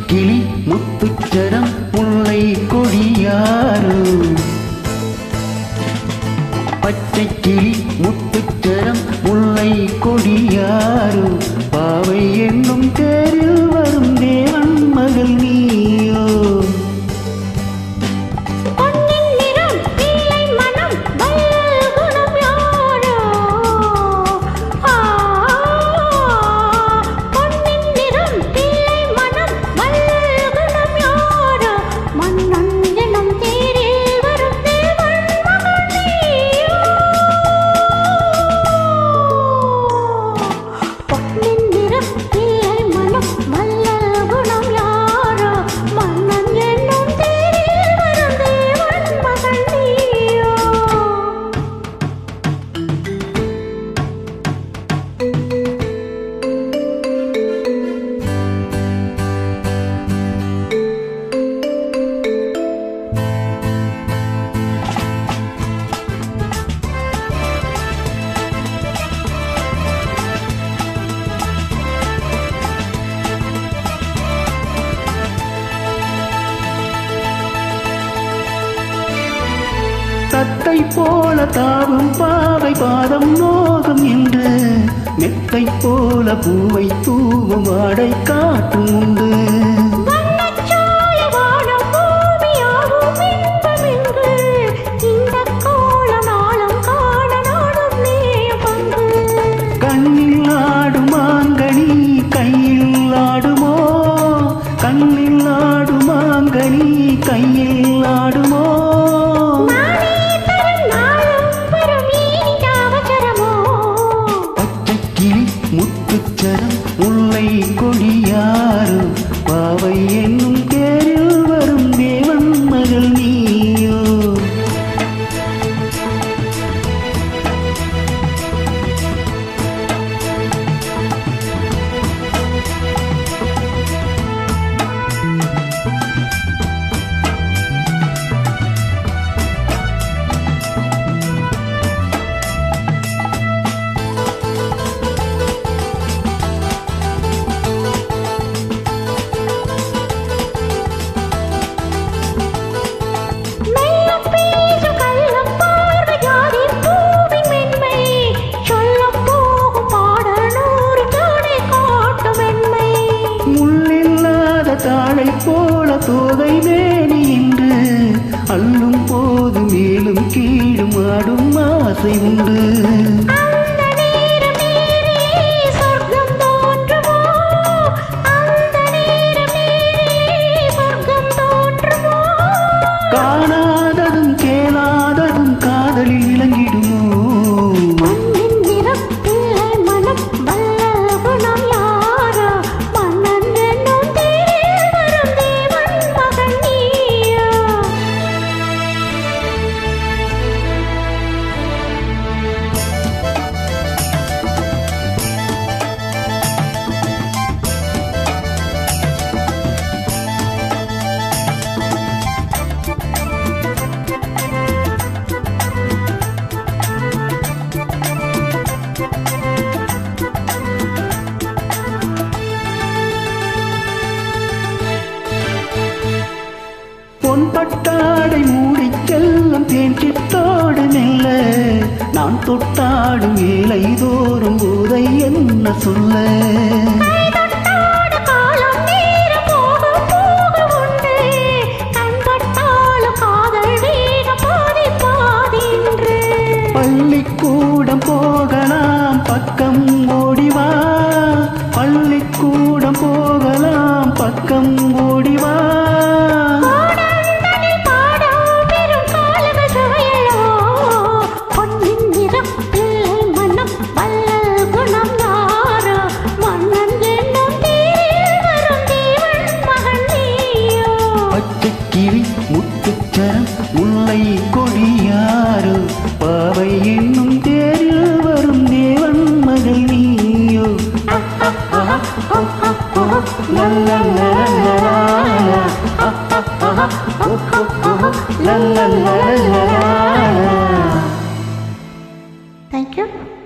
கிளி முத்துச்சரம் முல்லை கொடியாறு பச்சை கிளி முத்துச்சரம் முல்லை கொடியாறு பாவை என்னும் தேரில் வரும் தேவன் மகள் நீயோ தத்தை போல தாவும் பாவை பாதம் நோகம் என்று மெத்தை போல பூவை தூவும் வாடை காட்டும் உண்டு கண்ணில் ஆடும் மாங்கனி கையில் ஆடுமோ கண்ணில் ஆடும் மாங்கனி கையில் ஆடுமோ முத்துச்சரம் முல்லை கொடியாறு பாவை என்னும் தேரில் வரும் தேவன் மகள் நீயோ தாளை போல தோகை வேணி என்று அள்ளும் போது மேலும் கீழும் ஆடும் ஆசை உண்டு காணாததும் கேளாததும் காதலில் விளங்கிடுமோ பொன்பட்டாடை மூடிச் செல்லும் தேன் சித்தோடு மெல்ல நான் தொட்டாடும் வேலை தோறும் போதை என்ன சொல்ல பள்ளிக்கூடம் போகலாம் பக்கம் ஓடிவா பள்ளிக்கூடம் போகலாம் பக்கம் ஓடிவா கிளி முத்துச்சரம் முல்லை கொடியாறு பாவை என்னும் தேரில் வரும் தேவன் மகள் நீயோ Thank you.